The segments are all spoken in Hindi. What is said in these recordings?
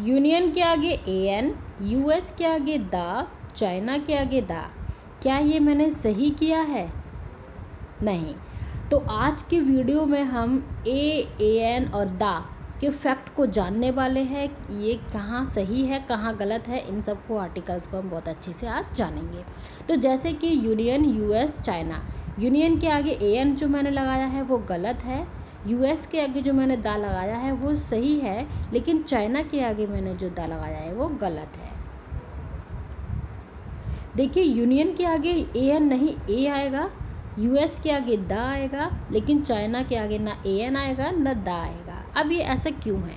यूनियन के आगे एन, यूएस के आगे द, चाइना के आगे दा। क्या ये मैंने सही किया है? नहीं। तो आज की वीडियो में हम एन और दा के फैक्ट को जानने वाले हैं, ये कहाँ सही है कहाँ गलत है, इन सब को आर्टिकल्स को हम बहुत अच्छे से आज जानेंगे। तो जैसे कि यूनियन, यूएस, चाइना, यूनियन के आगे एन जो मैंने लगाया है वो गलत है, यूएस के आगे जो मैंने दा लगाया है वो सही है, लेकिन चाइना के आगे मैंने जो दा लगाया है वो गलत है। देखिए, यूनियन के आगे एन नहीं ए आएगा, यूएस के आगे द आएगा, लेकिन चाइना के आगे ना एन आएगा ना द आएगा। अब ये ऐसा क्यों है?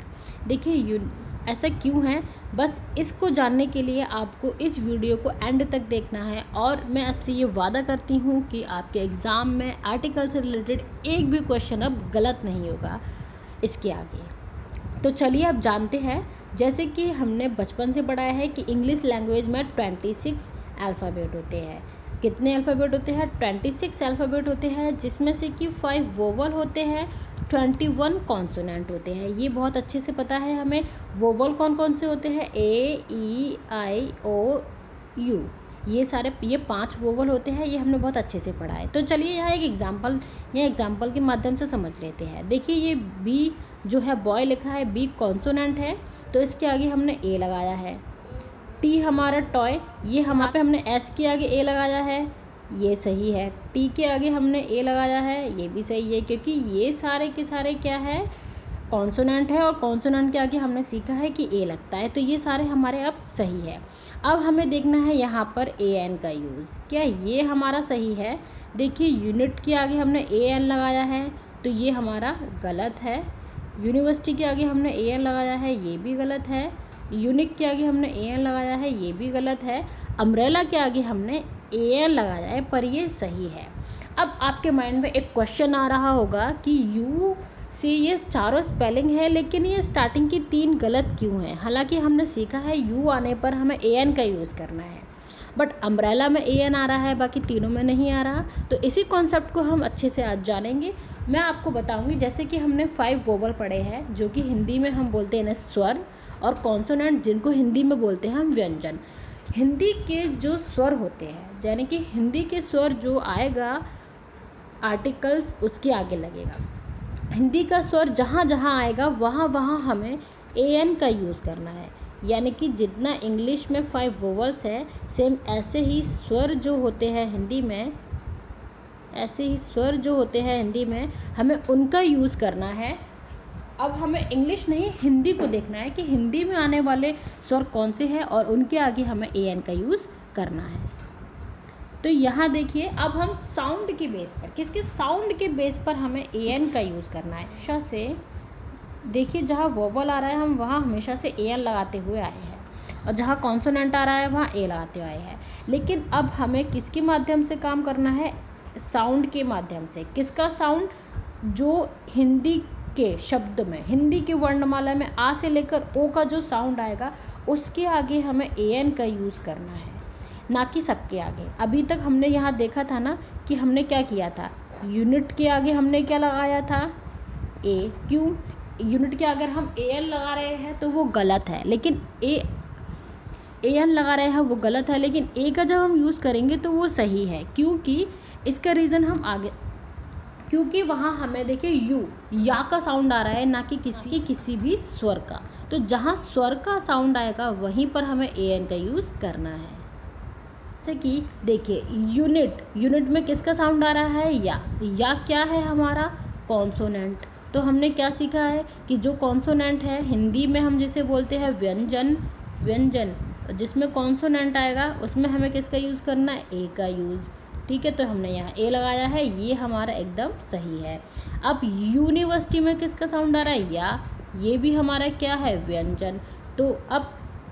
देखिए, ऐसा क्यों है, बस इसको जानने के लिए आपको इस वीडियो को एंड तक देखना है। और मैं आपसे ये वादा करती हूँ कि आपके एग्ज़ाम में आर्टिकल से रिलेटेड एक भी क्वेश्चन अब गलत नहीं होगा इसके आगे। तो चलिए अब जानते हैं। जैसे कि हमने बचपन से पढ़ाया है कि इंग्लिश लैंग्वेज में 26 अल्फ़ाबेट होते हैं। कितने अल्फ़ाबेट होते हैं? 26 अल्फ़ाबेट होते हैं, जिसमें से कि 5 वोवल होते हैं, 21 कॉन्सोनेंट होते हैं। ये बहुत अच्छे से पता है हमें। वोवल कौन कौन से होते हैं? ए, ई, आई, ओ, यू, ये 5 वोवल होते हैं। ये हमने बहुत अच्छे से पढ़ा है। तो चलिए यहाँ एक एग्जाम्पल के माध्यम से समझ लेते हैं। देखिए, ये बी जो है बॉय लिखा है, बी कॉन्सोनेंट है, तो इसके आगे हमने ए लगाया है। टी हमारा टॉय, ये पे हमने एस के आगे ए लगाया है, ये सही है। टी के आगे हमने ए लगाया है, ये भी सही है, क्योंकि ये सारे के सारे क्या है? कॉन्सोनेंट है, और कॉन्सोनेंट के आगे हमने सीखा है कि ए लगता है, तो ये सारे हमारे अब सही है। अब हमें देखना है यहाँ पर ए एन का यूज़, क्या ये हमारा सही है? देखिए, यूनिट के आगे हमने ए एन लगाया है, तो ये हमारा गलत है। यूनिवर्सिटी के आगे हमने ए एन लगाया है, ये भी गलत है। यूनिक के आगे हमने ए एन लगाया है, ये भी गलत है। अम्ब्रेला के आगे हमने ए एन लगाया है, पर ये सही है। अब आपके माइंड में एक क्वेश्चन आ रहा होगा कि यू से ये चारों स्पेलिंग है, लेकिन ये स्टार्टिंग की 3 गलत क्यों है? हालांकि हमने सीखा है यू आने पर हमें ए एन का यूज़ करना है, बट अम्ब्रेला में ए एन आ रहा है, बाकी तीनों में नहीं आ रहा। तो इसी कॉन्सेप्ट को हम अच्छे से आज जानेंगे। मैं आपको बताऊंगी, जैसे कि हमने 5 वोवल पढ़े हैं, जो कि हिंदी में हम बोलते हैं स्वर, और कॉन्सोनेंट जिनको हिंदी में बोलते हैं हम व्यंजन। हिंदी के जो स्वर होते हैं, यानी कि हिंदी के स्वर जो आएगा आर्टिकल्स उसके आगे लगेगा। हिंदी का स्वर जहाँ जहाँ आएगा वहाँ वहाँ हमें ए एन का यूज़ करना है। यानी कि जितना इंग्लिश में 5 वोवल्स है, सेम ऐसे ही स्वर जो होते हैं हिंदी में, हमें उनका यूज़ करना है। अब हमें इंग्लिश नहीं, हिंदी को देखना है कि हिंदी में आने वाले स्वर कौन से हैं, और उनके आगे हमें ए एन का यूज़ करना है। तो यहाँ देखिए, अब हम साउंड के बेस पर, किसके साउंड के बेस पर हमें ए एन का यूज़ करना है। हमेशा से देखिए, जहाँ वोवल आ रहा है हम वहाँ हमेशा से ए एन लगाते हुए आए हैं, और जहाँ कॉन्सोनेंट आ रहा है वहाँ ए लगाते हुए आए हैं। लेकिन अब हमें किसके माध्यम से काम करना है? साउंड के माध्यम से। किसका साउंड? जो हिंदी के शब्द में, हिंदी के वर्णमाला में आ से लेकर ओ का जो साउंड आएगा, उसके आगे हमें ए एन का यूज़ करना है, ना कि सबके आगे। अभी तक हमने यहाँ देखा था ना कि हमने क्या किया था, यूनिट के आगे हमने क्या लगाया था? ए। क्यों? यूनिट के अगर हम ए एन लगा रहे हैं तो वो गलत है, लेकिन ए एन लगा रहे हैं वो गलत है, लेकिन ए का जब हम यूज़ करेंगे तो वो सही है। क्योंकि इसका रीज़न हम आगे, क्योंकि वहाँ हमें देखिए या का साउंड आ रहा है, ना कि किसी भी स्वर का। तो जहाँ स्वर का साउंड आएगा वहीं पर हमें ए एन का यूज़ करना है। जैसे कि देखिए, यूनिट में किसका साउंड आ रहा है? या क्या है हमारा? कॉन्सोनेंट। तो हमने क्या सीखा है कि जो कॉन्सोनेंट है हिंदी में हम जिसे बोलते हैं व्यंजन, जिसमें कॉन्सोनेंट आएगा उसमें हमें किसका यूज़ करना है? ए का यूज़। ठीक है, तो हमने यहाँ ए लगाया है, ये हमारा एकदम सही है। अब यूनिवर्सिटी में किसका साउंड आ रहा है? या, ये भी हमारा क्या है? व्यंजन। तो अब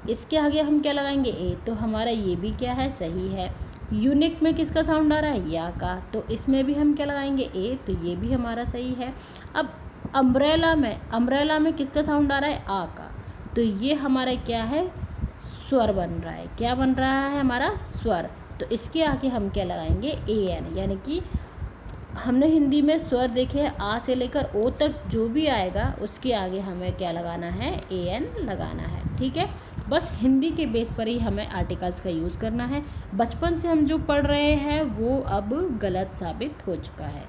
इसके आगे हम क्या लगाएंगे? ए, तो हमारा ये भी क्या है? सही है। यूनिक में किसका साउंड आ रहा है? या का, तो इसमें भी हम क्या लगाएंगे? ए, तो ये भी हमारा सही है। अब अम्ब्रेला में किसका साउंड आ रहा है? आ का, तो ये हमारा क्या है? स्वर बन रहा है। क्या बन रहा है? हमारा स्वर। तो इसके आगे हम क्या लगाएंगे? A N. यानी कि हमने हिंदी में स्वर देखे हैं, आ से लेकर ओ तक जो भी आएगा उसके आगे हमें क्या लगाना है? ए एन लगाना है। ठीक है। बस हिंदी के बेस पर ही हमें आर्टिकल्स का यूज़ करना है। बचपन से हम जो पढ़ रहे हैं वो अब गलत साबित हो चुका है।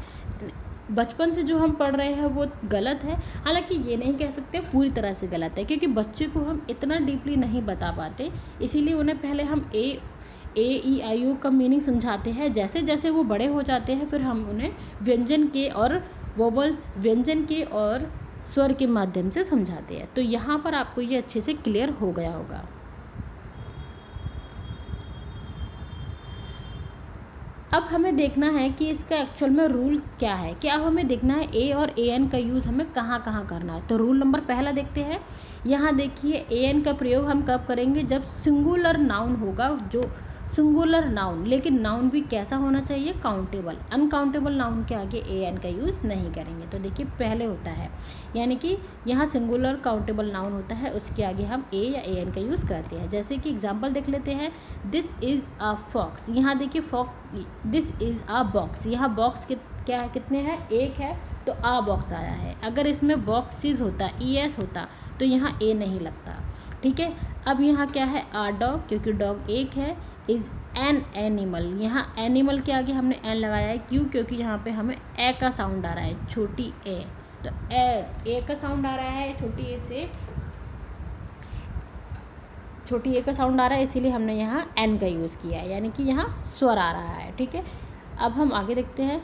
बचपन से जो हम पढ़ रहे हैं वो गलत है। हालांकि ये नहीं कह सकते पूरी तरह से गलत है, क्योंकि बच्चे को हम इतना डीपली नहीं बता पाते, इसीलिए उन्हें पहले हम AE, IO का मीनिंग समझाते हैं। जैसे जैसे वो बड़े हो जाते हैं फिर हम उन्हें व्यंजन के और वोवल्स, व्यंजन के और स्वर के माध्यम से समझाते हैं। तो यहाँ पर आपको ये अच्छे से क्लियर हो गया होगा। अब हमें देखना है कि इसका एक्चुअल में रूल क्या है, कि अब हमें देखना है A और AN का यूज़ हमें कहाँ कहाँ करना है। तो रूल नंबर पहला देखते हैं। यहाँ देखिए AN का प्रयोग हम कब करेंगे, जब सिंगुलर नाउन होगा, जो सिंगुलर नाउन, लेकिन नाउन भी कैसा होना चाहिए, काउंटेबल। अनकाउंटेबल नाउन के आगे AN का यूज़ नहीं करेंगे। तो देखिए पहले होता है, यानी कि यहाँ सिंगुलर काउंटेबल नाउन होता है, उसके आगे हम A या AN का यूज़ करते हैं। जैसे कि एग्जांपल देख लेते हैं, दिस इज़ अ फॉक्स। यहाँ देखिए दिस इज़ अ बॉक्स, यहाँ बॉक्स क्या है, कितने हैं, एक है, तो आ बॉक्स आया है। अगर इसमें बॉक्सिस होता, ES होता, तो यहाँ A नहीं लगता, ठीक है। अब यहाँ क्या है, आ डॉग, क्योंकि डॉग एक है। इज़ एन एनिमल, यहाँ एनिमल के आगे हमने एन लगाया है, क्यों, क्योंकि यहाँ पे हमें ए का साउंड आ रहा है, छोटी ए, तो ए का साउंड आ रहा है, छोटी ए से छोटी ए का साउंड आ रहा है, इसीलिए हमने यहाँ एन का यूज़ किया है, यानी कि यहाँ स्वर आ रहा है, ठीक है। अब हम आगे देखते हैं,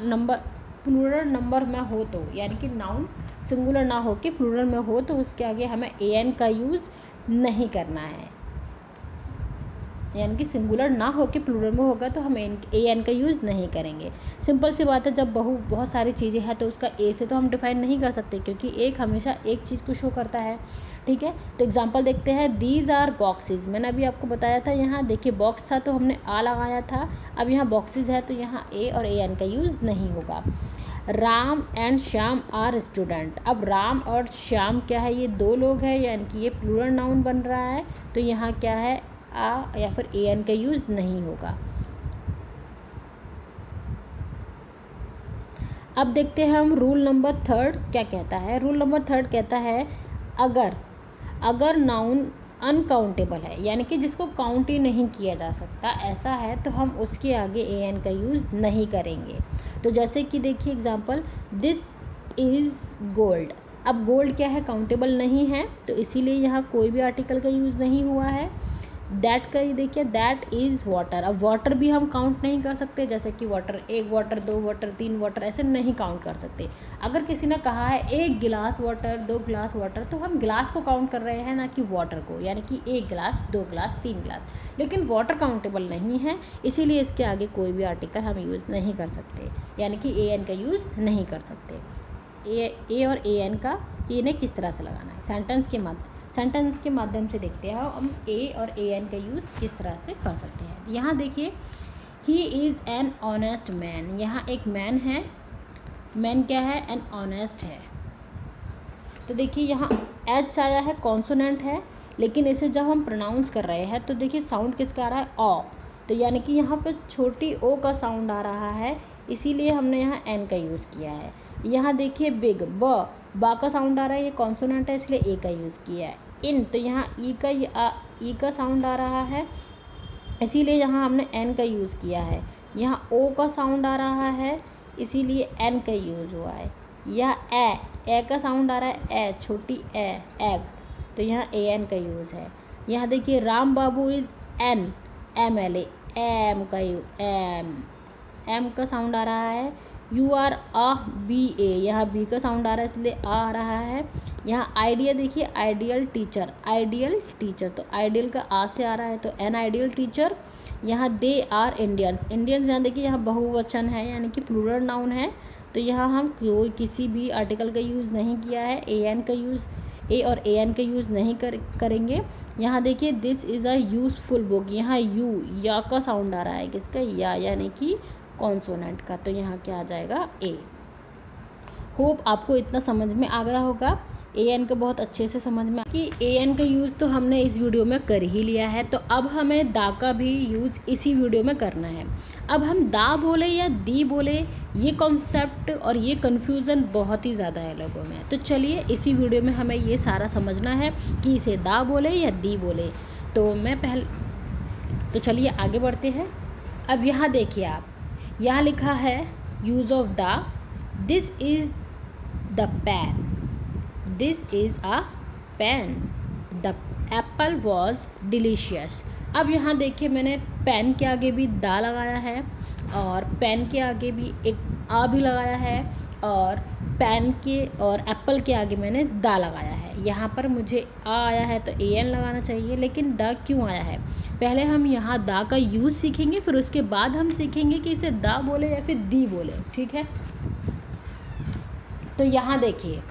नंबर प्लूरल नंबर में हो तो, यानी कि नाउन सिंगुलर ना हो के प्लूरल में हो तो उसके आगे हमें AN का यूज़ नहीं करना है, यानी कि सिंगुलर ना हो के प्लूरल में होगा तो हम AN का यूज़ नहीं करेंगे। सिंपल सी बात है, जब बहुत सारी चीज़ें हैं तो उसका A से तो हम डिफाइन नहीं कर सकते, क्योंकि एक हमेशा एक चीज़ को शो करता है, ठीक है। तो एग्जांपल देखते हैं, दीज आर बॉक्सेस। मैंने अभी आपको बताया था, यहाँ देखिए बॉक्स था तो हमने आ लगाया था, अब यहाँ बॉक्सेस है तो यहाँ A और AN का यूज़ नहीं होगा। Ram and Shyam are student. अब राम और श्याम क्या है, ये दो लोग हैं, यानी कि ये प्लूरल नाउन बन रहा है, तो यहाँ क्या है, आ या फिर AN का यूज़ नहीं होगा। अब देखते हैं हम रूल नंबर 3 क्या कहता है। रूल नंबर 3 कहता है, अगर नाउन अनकाउंटेबल है, यानी कि जिसको काउंट ही नहीं किया जा सकता, ऐसा है तो हम उसके आगे AN का यूज़ नहीं करेंगे। तो जैसे कि देखिए एग्जांपल, दिस इज़ गोल्ड। अब गोल्ड क्या है, काउंटेबल नहीं है, तो इसीलिए यहाँ कोई भी आर्टिकल का यूज़ नहीं हुआ है। दैट का ये देखिए, दैट इज़ वाटर। अब वाटर भी हम काउंट नहीं कर सकते, जैसे कि वाटर, एक वाटर, दो वाटर, तीन वाटर, ऐसे नहीं काउंट कर सकते। अगर किसी ने कहा है एक गिलास वाटर, 2 गिलास वाटर, तो हम गिलास को काउंट कर रहे हैं, ना कि वाटर को, यानी कि 1 गिलास, 2 गिलास, 3 गिलास। लेकिन वाटर काउंटेबल नहीं है, इसीलिए इसके आगे कोई भी आर्टिकल हम यूज़ नहीं कर सकते, यानी कि AN का यूज़ नहीं कर सकते। ए और AN का इन्हें किस तरह से लगाना है, सेंटेंस के माध्यम से देखते हैं हम A और AN का यूज़ किस तरह से कर सकते हैं। यहाँ देखिए, he is an honest man. यहाँ एक मैन है, मैन क्या है, एन ऑनेस्ट है। तो देखिए यहाँ H आया है, कॉन्सोनेंट है, लेकिन इसे जब हम प्रोनाउंस कर रहे हैं तो देखिए साउंड किसका आ रहा है, ओ, तो यानी कि यहाँ पे छोटी ओ का साउंड आ रहा है, इसीलिए हमने यहाँ एन का यूज़ किया है। यहाँ देखिए बिग, बा का साउंड आ रहा है, ये कॉन्सोनेंट है, इसलिए ए का यूज़ किया है। इन, तो यहाँ ई का साउंड आ रहा है, इसीलिए यहाँ हमने एन का यूज़ किया है। यहाँ ओ का साउंड आ रहा है, इसीलिए एन का यूज़ हुआ है। यहाँ ए का साउंड आ रहा है, ए, छोटी ए, एग, तो यहाँ AN का यूज़ है। यहाँ देखिए, राम बाबू इज़ एन, MLA, एम का साउंड आ रहा है। यू आर BA, यहाँ बी का साउंड आ रहा है, इसलिए आ रहा है। यहाँ आइडिया देखिए, आइडियल टीचर, तो आइडियल का आ से आ रहा है, तो एन आइडियल टीचर। यहाँ दे आर इंडियंस, यहाँ देखिए यहाँ बहुवचन है, यानी कि प्लूरल नाउन है, तो यहाँ हम कोई किसी भी आर्टिकल का यूज़ नहीं किया है, AN का यूज़, A और AN का यूज़ नहीं करेंगे। यहाँ देखिए, this is a useful book, यहाँ या का साउंड आ रहा है, किसका, यानी कि कॉन्सोनेंट का, तो यहाँ क्या आ जाएगा, A। होप आपको इतना समझ में आ गया होगा। ए एन का बहुत अच्छे से समझ में कि ए एन का यूज़ तो हमने इस वीडियो में कर ही लिया है, तो अब हमें दा का भी यूज़ इसी वीडियो में करना है। अब हम दा बोले या दी बोले, ये कॉन्सेप्ट और ये कन्फ्यूज़न बहुत ही ज़्यादा है लोगों में। तो चलिए इसी वीडियो में हमें ये सारा समझना है कि इसे दा बोले या दी बोले। तो चलिए आगे बढ़ते हैं। अब यहाँ देखिए आप, यहाँ लिखा है use of the, this is the pen, this is a pen, the apple was delicious. अब यहाँ देखिए मैंने पेन के आगे भी दा लगाया है और पेन के आगे भी एक आ भी लगाया है और पेन के और एप्पल के आगे मैंने दा लगाया है। यहाँ पर मुझे आ आया है तो ए एन लगाना चाहिए, लेकिन दा क्यों आया है? पहले हम यहाँ दा का यूज़ सीखेंगे, फिर उसके बाद हम सीखेंगे कि इसे दा बोले या फिर दी बोले, ठीक है। तो यहाँ देखिए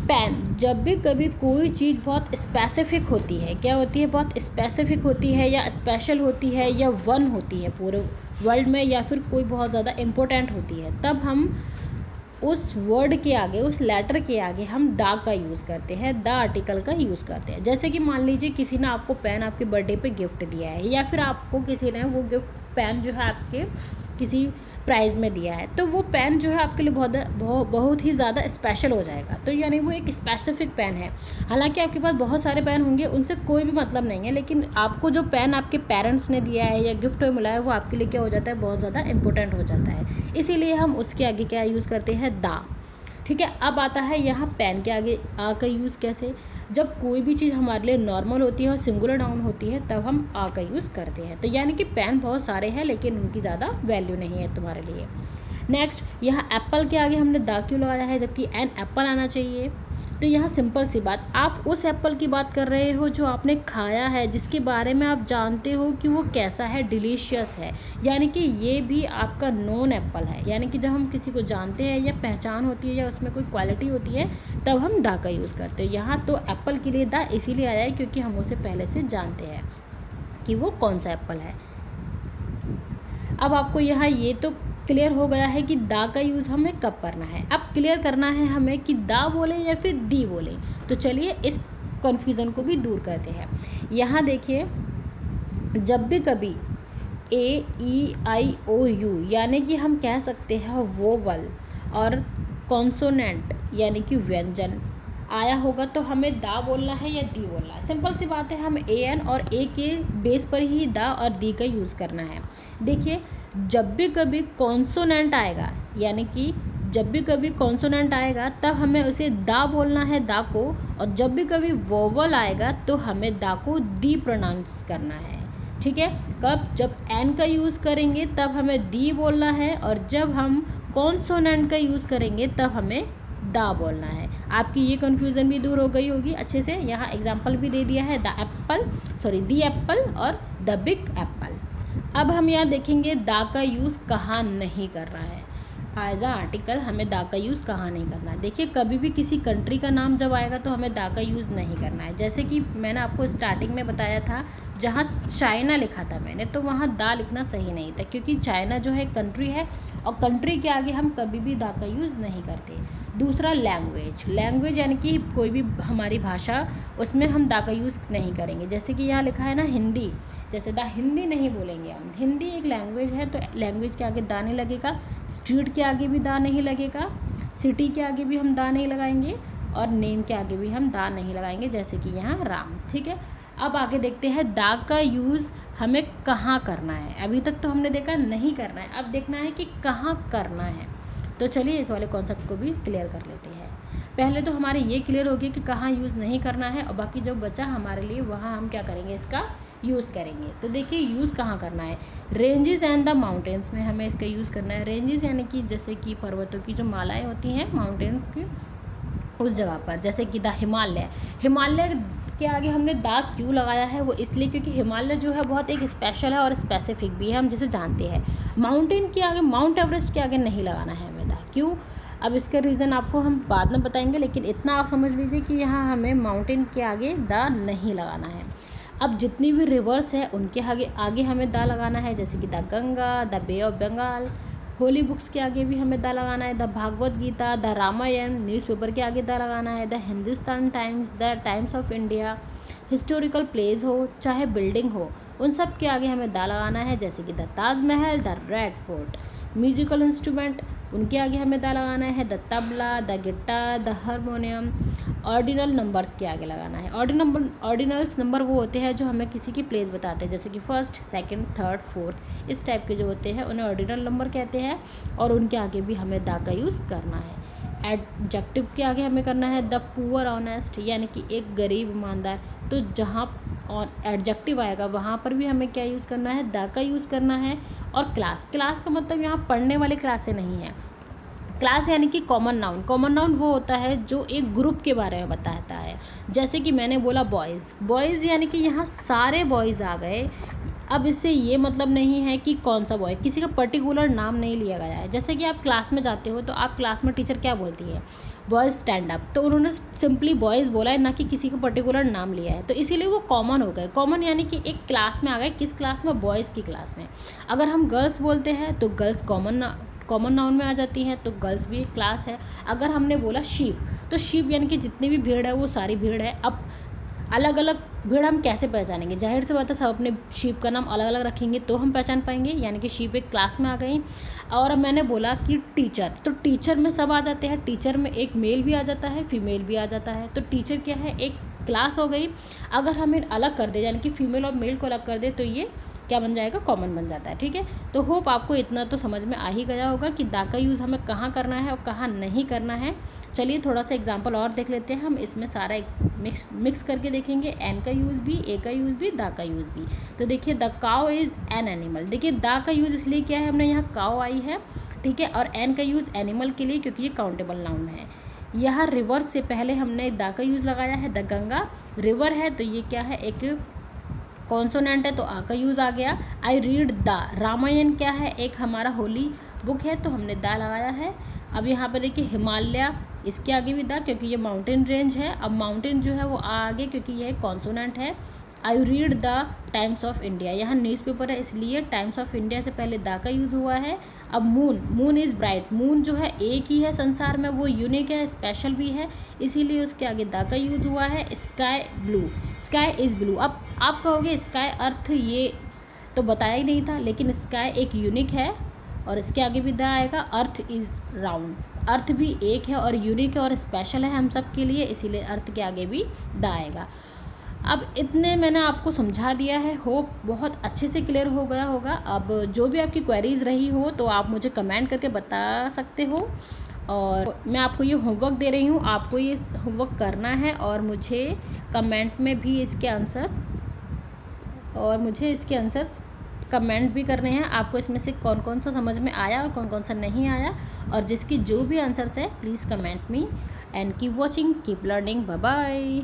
पेन, जब भी कभी कोई चीज़ बहुत स्पेसिफिक होती है, क्या होती है, बहुत स्पेसिफिक होती है या स्पेशल होती है या वन होती है पूरे वर्ल्ड में, या फिर कोई बहुत ज़्यादा इम्पोर्टेंट होती है, तब हम उस वर्ड के आगे, उस लेटर के आगे हम दा का यूज़ करते हैं, द आर्टिकल का यूज़ करते हैं। जैसे कि मान लीजिए किसी ने आपको पेन आपके बर्थडे पे गिफ्ट दिया है, या फिर आपको किसी ने वो गिफ्ट पेन जो है आपके किसी प्राइज़ में दिया है, तो वो पेन जो है आपके लिए बहुत ही ज़्यादा स्पेशल हो जाएगा। तो यानी वो एक स्पेसिफिक पेन है। हालांकि आपके पास बहुत सारे पेन होंगे, उनसे कोई भी मतलब नहीं है, लेकिन आपको जो पेन आपके पेरेंट्स ने दिया है या गिफ्ट में मिला है, वो आपके लिए क्या हो जाता है, बहुत ज़्यादा इंपॉर्टेंट हो जाता है। इसीलिए हम उसके आगे क्या यूज़ करते हैं, दा, ठीक है। अब आता है यहाँ पेन के आगे आ का यूज़ कैसे, जब कोई भी चीज़ हमारे लिए नॉर्मल होती है और सिंगुलर नाउन होती है, तब हम आ का यूज़ करते हैं। तो यानी कि पेन बहुत सारे हैं, लेकिन उनकी ज़्यादा वैल्यू नहीं है तुम्हारे लिए। नेक्स्ट, यहाँ एप्पल के आगे हमने दा क्यों लगाया है, जबकि एन एप्पल आना चाहिए? तो यहाँ सिंपल सी बात, आप उस एप्पल की बात कर रहे हो जो आपने खाया है, जिसके बारे में आप जानते हो कि वो कैसा है, डिलीशियस है, यानी कि ये भी आपका नॉन एप्पल है। यानी कि जब हम किसी को जानते हैं या पहचान होती है या उसमें कोई क्वालिटी होती है, तब हम दा का यूज़ करते हैं। यहाँ तो एप्पल के लिए दा इसीलिए आया है क्योंकि हम उसे पहले से जानते हैं कि वो कौन सा एप्पल है। अब आपको यहाँ ये तो क्लियर हो गया है कि दा का यूज़ हमें कब करना है। अब क्लियर करना है हमें कि दा बोले या फिर दी बोले। तो चलिए इस कन्फ्यूज़न को भी दूर करते हैं। यहाँ देखिए, जब भी कभी ए ई आई ओ यू यानी कि हम कह सकते हैं वोवल और कॉन्सोनेंट यानी कि व्यंजन आया होगा, तो हमें दा बोलना है या दी बोलना है। सिंपल सी बात है, हम ए एन और ए के बेस पर ही दा और दी का यूज़ करना है। देखिए, जब भी कभी कॉन्सोनेंट आएगा, यानी कि जब भी कभी कॉन्सोनेंट आएगा, तब हमें उसे दा बोलना है, दा को। और जब भी कभी वोवल आएगा, तो हमें दा को दी प्रोनाउंस करना है, ठीक है। कब? जब एन का यूज़ करेंगे तब हमें दी बोलना है, और जब हम कॉन्सोनेंट का यूज़ करेंगे तब हमें दा बोलना है। आपकी ये कन्फ्यूज़न भी दूर हो गई होगी अच्छे से। यहाँ एग्जाम्पल भी दे दिया है, दी एप्पल और द बिग एप्पल। अब हम यहाँ देखेंगे दा का यूज़ कहाँ नहीं कर रहा है। एज अ आर्टिकल हमें दा का यूज़ कहाँ नहीं करना है। देखिए, कभी भी किसी कंट्री का नाम जब आएगा तो हमें दा का यूज़ नहीं करना है। जैसे कि मैंने आपको स्टार्टिंग में बताया था, जहाँ चाइना लिखा था मैंने, तो वहाँ दा लिखना सही नहीं था, क्योंकि चाइना जो है कंट्री है, और कंट्री के आगे हम कभी भी दा का यूज़ नहीं करते। दूसरा, लैंग्वेज यानी कि कोई भी हमारी भाषा, उसमें हम दा का यूज़ नहीं करेंगे। जैसे कि यहाँ लिखा है ना हिंदी, जैसे दा हिंदी नहीं बोलेंगे हम। हिंदी एक लैंग्वेज है, तो लैंग्वेज के आगे दा नहीं लगेगा। स्ट्रीट के आगे भी दा नहीं लगेगा, सिटी के आगे भी हम दा नहीं लगाएंगे, और नेम के आगे भी हम दा नहीं लगाएंगे, जैसे कि यहाँ राम, ठीक है। अब आगे देखते हैं दा का यूज़ हमें कहाँ करना है। अभी तक तो हमने देखा नहीं करना है, अब देखना है कि कहाँ करना है। तो चलिए इस वाले कॉन्सेप्ट को भी क्लियर कर लेते हैं। पहले तो हमारे ये क्लियर हो गया कि कहाँ यूज़ नहीं करना है, और बाकी जो बचा हमारे लिए, वहाँ हम क्या करेंगे, इसका यूज़ करेंगे। तो देखिए यूज़ कहाँ करना है, रेंजेस एंड द माउंटेन्स में हमें इसका यूज़ करना है। रेंजेस यानी कि जैसे कि पर्वतों की जो मालाएँ होती हैं, माउंटेन्स की, उस जगह पर, जैसे कि द हिमालय के आगे हमने दा क्यों लगाया है, वो इसलिए क्योंकि हिमालय जो है बहुत एक स्पेशल है और स्पेसिफिक भी है, हम जिसे जानते हैं। माउंटेन के आगे, माउंट एवरेस्ट के आगे नहीं लगाना है हमें दा। क्यों? अब इसका रीज़न आपको हम बाद में बताएंगे, लेकिन इतना आप समझ लीजिए कि यहाँ हमें माउंटेन के आगे दा नहीं लगाना है। अब जितनी भी रिवर्स है उनके आगे हमें दा लगाना है, जैसे कि the Ganga, the bay of Bengal, holy books के आगे भी हमें द लगाना है, the Bhagavad Gita, the Ramayana, newspaper के आगे द लगाना है, the Hindustan Times, the Times of India, historical place हो चाहे बिल्डिंग हो, उन सब के आगे हमें द लगाना है, जैसे कि the Taj Mahal, the red fort. Musical instrument, उनके आगे हमें द लगाना है, the tabla, the guitar, the harmonium. Ordinal numbers के आगे लगाना है। ऑर्डिनल्स नंबर वो होते हैं जो हमें किसी की प्लेस बताते हैं, जैसे कि फर्स्ट, सेकंड, थर्ड, फोर्थ, इस टाइप के जो होते हैं उन्हें ऑर्डिनल नंबर कहते हैं, और उनके आगे भी हमें द का यूज़ करना है। एडजेक्टिव के आगे हमें करना है द पुअर ऑनेस्ट, यानी कि एक गरीब ईमानदार। तो जहाँ एडजेक्टिव आएगा वहाँ पर भी हमें क्या यूज़ करना है, द का यूज़ करना है। और क्लास का मतलब यहाँ पढ़ने वाले क्लास से नहीं है। क्लास यानी कि कॉमन नाउन वो होता है जो एक ग्रुप के बारे में बताता है। जैसे कि मैंने बोला बॉयज़ यानी कि यहाँ सारे बॉयज़ आ गए। अब इससे ये मतलब नहीं है कि कौन सा बॉय, किसी का पर्टिकुलर नाम नहीं लिया गया है। जैसे कि आप क्लास में जाते हो तो आप क्लास में टीचर क्या बोलती है, बॉयज़ स्टैंड अप, तो उन्होंने सिंपली बॉयज़ बोला है, ना कि किसी का पर्टिकुलर नाम लिया है, तो इसीलिए वो कॉमन हो गए। कॉमन यानी कि एक क्लास में आ गए, किस क्लास में, बॉयज़ की क्लास में। अगर हम गर्ल्स बोलते हैं तो गर्ल्स कॉमन नाउन में आ जाती हैं, तो गर्ल्स भी एक क्लास है। अगर हमने बोला शीप, तो शीप यानी कि जितनी भी भीड़ है वो सारी भीड़ है। अब अलग अलग भीड़ हम कैसे पहचानेंगे, जाहिर सी बात है सब अपने शीप का नाम अलग अलग रखेंगे तो हम पहचान पाएंगे, यानी कि शीप एक क्लास में आ गई। और अब मैंने बोला कि टीचर, तो टीचर में सब आ जाते हैं। टीचर में एक मेल भी आ जाता है, फीमेल भी आ जाता है, तो टीचर क्या है, एक क्लास हो गई। अगर हम इन्हें अलग कर दे, यानी कि फीमेल और मेल को अलग कर दे, तो ये क्या बन जाएगा, कॉमन बन जाता है। ठीक है, तो होप आपको इतना तो समझ में आ ही गया होगा कि दा का यूज़ हमें कहाँ करना है और कहाँ नहीं करना है। चलिए थोड़ा सा एग्जांपल और देख लेते हैं हम, इसमें सारा मिक्स करके देखेंगे। एन का यूज़ भी, ए का यूज़ भी, दा का यूज़ भी। तो देखिए the cow is an animal. देखिए दा का यूज़ इसलिए किया है हमने, यहाँ काउ आई है, ठीक है, और एन का यूज़ एनिमल के लिए क्योंकि ये काउंटेबल नाउन है। यहाँ रिवर से पहले हमने दा का यूज़ लगाया है, द गंगा रिवर है, तो ये क्या है, एक कॉन्सोनेंट है, तो आ का यूज़ आ गया। आई रीड द रामायण क्या है, एक हमारा होली बुक है, तो हमने द लगाया है। अब यहाँ पर देखिए हिमालय, इसके आगे भी द, क्योंकि ये माउंटेन रेंज है। अब माउंटेन जो है वो आगे, क्योंकि ये कॉन्सोनेंट है। I read the Times of India, यहाँ न्यूज़पेपर है इसलिए टाइम्स ऑफ इंडिया से पहले द का यूज़ हुआ है। अब मून इज़ ब्राइट, मून जो है एक ही है संसार में, वो यूनिक है, स्पेशल भी है, इसीलिए उसके आगे द का यूज़ हुआ है। Sky blue, sky is blue. अब आप कहोगे स्काई अर्थ, ये तो बताया ही नहीं था, लेकिन स्काई एक यूनिक है और इसके आगे भी द आएगा। अर्थ इज़ राउंड, अर्थ भी एक है और यूनिक है और स्पेशल है हम सब के लिए, इसीलिए अर्थ के आगे भी द आएगा। अब इतने मैंने आपको समझा दिया है, होप बहुत अच्छे से क्लियर हो गया होगा। अब जो भी आपकी क्वेरीज़ रही हो तो आप मुझे कमेंट करके बता सकते हो, और मैं आपको ये होमवर्क दे रही हूँ, आपको ये होमवर्क करना है और मुझे कमेंट में भी इसके आंसर्स कमेंट भी करने हैं। आपको इसमें से कौन कौन सा समझ में आया और कौन कौन सा नहीं आया, और जिसकी जो भी आंसर्स है please comment me and keep watching, keep learning, bye bye.